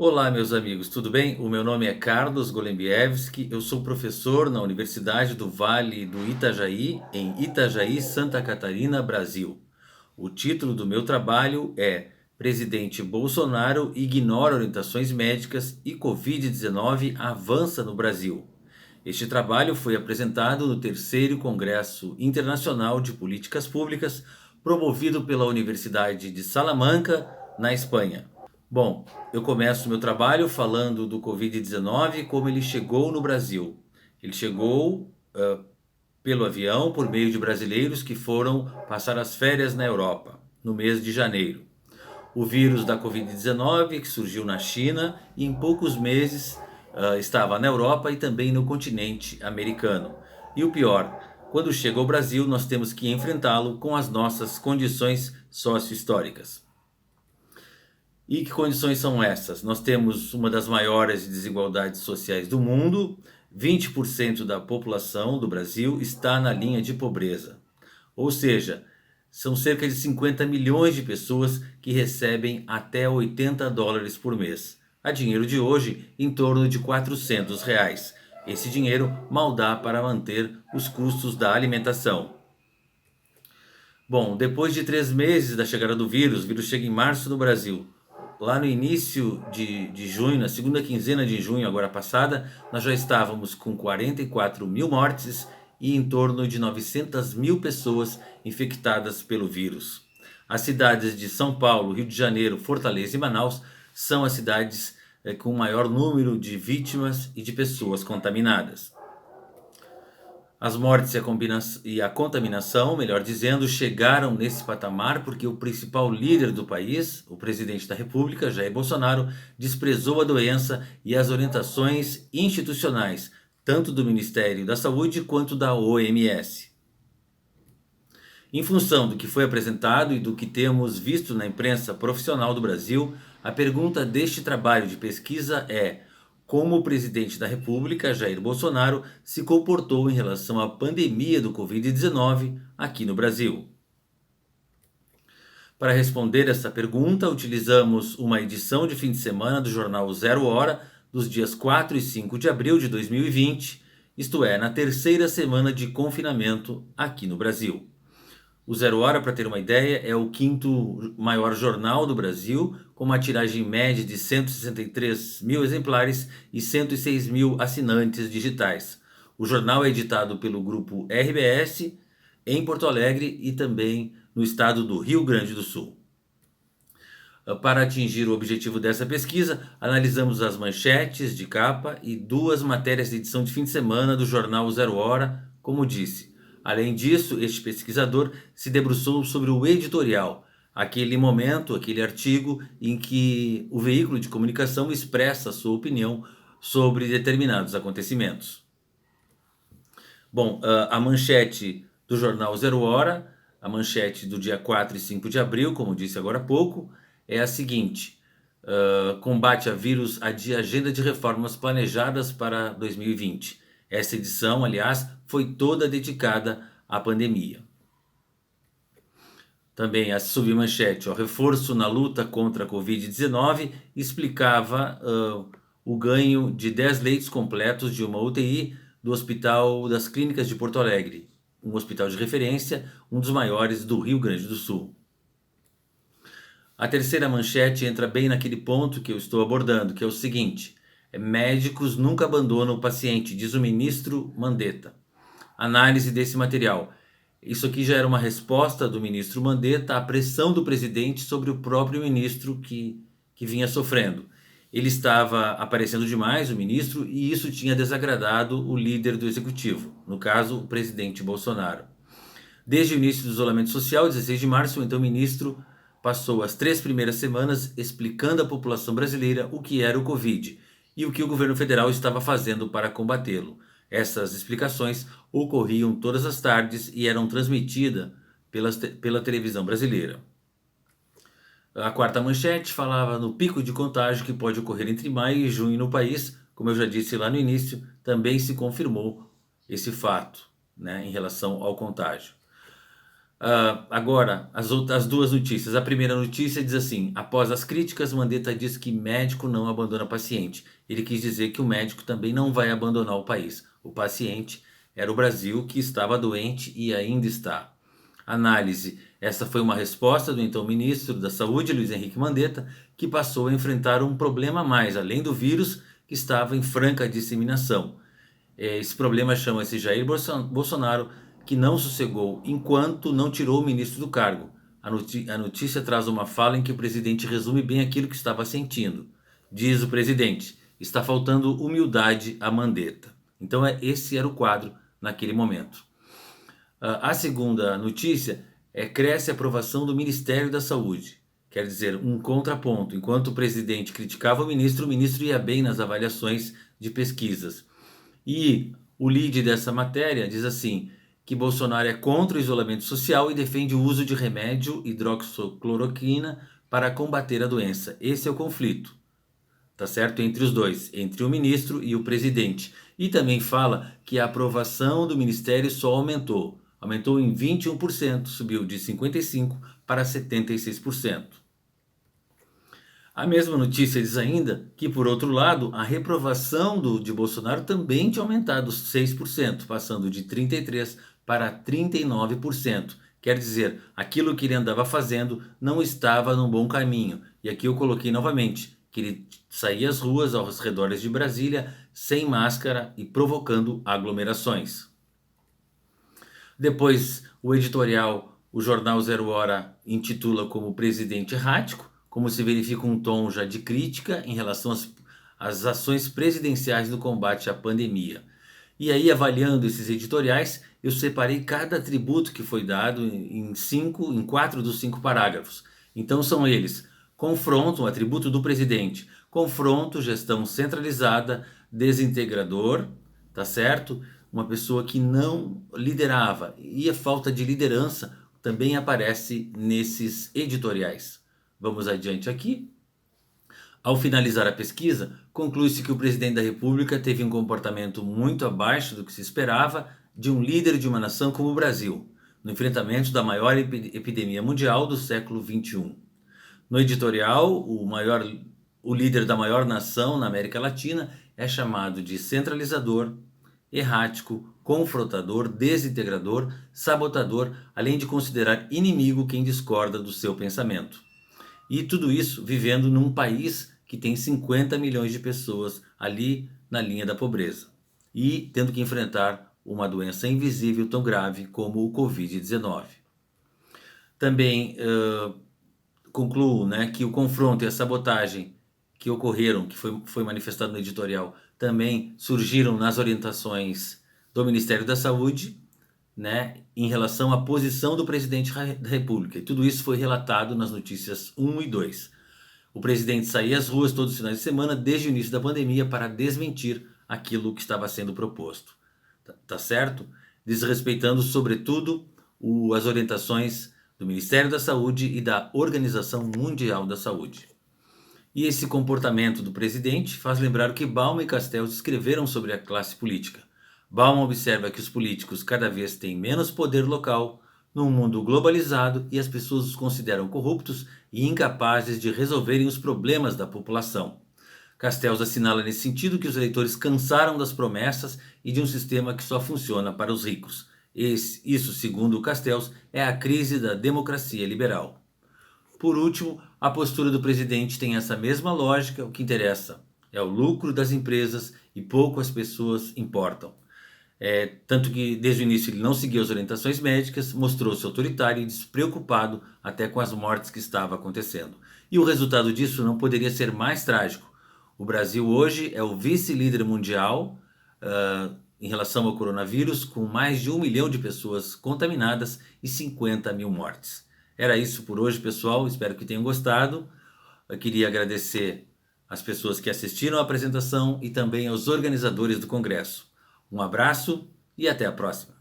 Olá, meus amigos, tudo bem? O meu nome é Carlos Golembiewski, eu sou professor na Universidade do Vale do Itajaí, em Itajaí, Santa Catarina, Brasil. O título do meu trabalho é Presidente Bolsonaro ignora orientações médicas e Covid-19 avança no Brasil. Este trabalho foi apresentado no terceiro Congresso Internacional de Políticas Públicas, promovido pela Universidade de Salamanca, na Espanha. Bom, eu começo meu trabalho falando do Covid-19 e como ele chegou no Brasil. Ele chegou pelo avião por meio de brasileiros que foram passar as férias na Europa, no mês de janeiro. O vírus da Covid-19 que surgiu na China e em poucos meses estava na Europa e também no continente americano. E o pior, quando chega ao Brasil, nós temos que enfrentá-lo com as nossas condições socio-históricas. E que condições são essas? Nós temos uma das maiores desigualdades sociais do mundo, 20% da população do Brasil está na linha de pobreza. Ou seja, são cerca de 50 milhões de pessoas que recebem até US$ 80 por mês. A dinheiro de hoje, em torno de R$ 400. Esse dinheiro mal dá para manter os custos da alimentação. Bom, depois de 3 meses da chegada do vírus, o vírus chega em março no Brasil. Lá no início de junho, na segunda quinzena de junho, agora passada, nós já estávamos com 44 mil mortes e em torno de 900 mil pessoas infectadas pelo vírus. As cidades de São Paulo, Rio de Janeiro, Fortaleza e Manaus são as cidades com o maior número de vítimas e de pessoas contaminadas. As mortes e a contaminação, melhor dizendo, chegaram nesse patamar porque o principal líder do país, o presidente da República, Jair Bolsonaro, desprezou a doença e as orientações institucionais, tanto do Ministério da Saúde quanto da OMS. Em função do que foi apresentado e do que temos visto na imprensa profissional do Brasil, a pergunta deste trabalho de pesquisa é: como o presidente da República, Jair Bolsonaro, se comportou em relação à pandemia do Covid-19 aqui no Brasil? Para responder essa pergunta, utilizamos uma edição de fim de semana do jornal Zero Hora, dos dias 4 e 5 de abril de 2020, isto é, na terceira semana de confinamento aqui no Brasil. O Zero Hora, para ter uma ideia, é o quinto maior jornal do Brasil, com uma tiragem média de 163 mil exemplares e 106 mil assinantes digitais. O jornal é editado pelo grupo RBS em Porto Alegre e também no estado do Rio Grande do Sul. Para atingir o objetivo dessa pesquisa, analisamos as manchetes de capa e duas matérias de edição de fim de semana do jornal Zero Hora, como disse. Além disso, este pesquisador se debruçou sobre o editorial, aquele momento, aquele artigo em que o veículo de comunicação expressa sua opinião sobre determinados acontecimentos. Bom, a manchete do jornal Zero Hora, a manchete do dia 4 e 5 de abril, como disse agora há pouco, é a seguinte: combate a vírus adia agenda de reformas planejadas para 2020. Essa edição, aliás, foi toda dedicada à pandemia. Também a submanchete, o reforço na luta contra a Covid-19, explicava o ganho de 10 leitos completos de uma UTI do Hospital das Clínicas de Porto Alegre, um hospital de referência, um dos maiores do Rio Grande do Sul. A terceira manchete entra bem naquele ponto que eu estou abordando, que é o seguinte: médicos nunca abandonam o paciente, diz o ministro Mandetta. Análise desse material. Isso aqui já era uma resposta do ministro Mandetta à pressão do presidente sobre o próprio ministro que vinha sofrendo. Ele estava aparecendo demais, o ministro, e isso tinha desagradado o líder do executivo, no caso, o presidente Bolsonaro. Desde o início do isolamento social, 16 de março, o então ministro passou as 3 primeiras semanas explicando à população brasileira o que era o Covid e o que o governo federal estava fazendo para combatê-lo. Essas explicações ocorriam todas as tardes e eram transmitidas pela televisão brasileira. A quarta manchete falava no pico de contágio que pode ocorrer entre maio e junho no país. Como eu já disse lá no início, também se confirmou esse fato, né, em relação ao contágio. Agora, as duas notícias. A primeira notícia diz assim: após as críticas, Mandetta diz que médico não abandona paciente. Ele quis dizer que o médico também não vai abandonar o país. O paciente era o Brasil, que estava doente e ainda está. Análise: essa foi uma resposta do então ministro da Saúde, Luiz Henrique Mandetta, que passou a enfrentar um problema a mais, além do vírus que estava em franca disseminação. Esse problema chama-se Jair Bolsonaro, que não sossegou enquanto não tirou o ministro do cargo. A notícia traz uma fala em que o presidente resume bem aquilo que estava sentindo. Diz o presidente: está faltando humildade a Mandetta. Então, esse era o quadro naquele momento. A segunda notícia cresce a aprovação do Ministério da Saúde. Quer dizer, um contraponto. Enquanto o presidente criticava o ministro ia bem nas avaliações de pesquisas. E o lead dessa matéria diz assim, que Bolsonaro é contra o isolamento social e defende o uso de remédio hidroxicloroquina para combater a doença. Esse é o conflito, tá certo? Entre os dois, entre o ministro e o presidente. E também fala que a aprovação do ministério só aumentou. Aumentou em 21%, subiu de 55% para 76%. A mesma notícia diz ainda que, por outro lado, a reprovação de Bolsonaro também tinha aumentado 6%, passando de 33% para 39%. Quer dizer, aquilo que ele andava fazendo não estava num bom caminho. E aqui eu coloquei novamente que ele saía às ruas, aos redores de Brasília, sem máscara e provocando aglomerações. Depois, o editorial, o jornal Zero Hora intitula como presidente errático, como se verifica um tom já de crítica em relação às ações presidenciais no combate à pandemia. E aí, avaliando esses editoriais, eu separei cada atributo que foi dado em 4 dos 5 parágrafos. Então são eles: confronto, um atributo do presidente, confronto, gestão centralizada, desintegrador, tá certo? Uma pessoa que não liderava, e a falta de liderança também aparece nesses editoriais. Vamos adiante aqui. Ao finalizar a pesquisa, conclui-se que o presidente da República teve um comportamento muito abaixo do que se esperava de um líder de uma nação como o Brasil, no enfrentamento da maior epidemia mundial do século XXI. No editorial, o líder da maior nação na América Latina é chamado de centralizador, errático, confrontador, desintegrador, sabotador, além de considerar inimigo quem discorda do seu pensamento. E tudo isso vivendo num país que tem 50 milhões de pessoas ali na linha da pobreza. E tendo que enfrentar uma doença invisível tão grave como o Covid-19. Também concluo, né, que o confronto e a sabotagem que ocorreram, que foi manifestado no editorial, também surgiram nas orientações do Ministério da Saúde, né, em relação à posição do presidente da República. E tudo isso foi relatado nas notícias 1 e 2. O presidente saía às ruas todos os finais de semana desde o início da pandemia para desmentir aquilo que estava sendo proposto. Tá certo? Desrespeitando, sobretudo, as orientações do Ministério da Saúde e da Organização Mundial da Saúde. E esse comportamento do presidente faz lembrar o que Bauman e Castells escreveram sobre a classe política. Bauman observa que os políticos cada vez têm menos poder local num mundo globalizado e as pessoas os consideram corruptos e incapazes de resolverem os problemas da população. Castells assinala nesse sentido que os eleitores cansaram das promessas e de um sistema que só funciona para os ricos. Isso, segundo Castells, é a crise da democracia liberal. Por último, a postura do presidente tem essa mesma lógica, o que interessa é o lucro das empresas e pouco as pessoas importam. Tanto que desde o início ele não seguiu as orientações médicas, mostrou-se autoritário e despreocupado até com as mortes que estavam acontecendo. E o resultado disso não poderia ser mais trágico. O Brasil hoje é o vice-líder mundial em relação ao coronavírus, com mais de 1 milhão de pessoas contaminadas e 50 mil mortes. Era isso por hoje, pessoal. Espero que tenham gostado. Eu queria agradecer às pessoas que assistiram à apresentação e também aos organizadores do Congresso. Um abraço e até a próxima.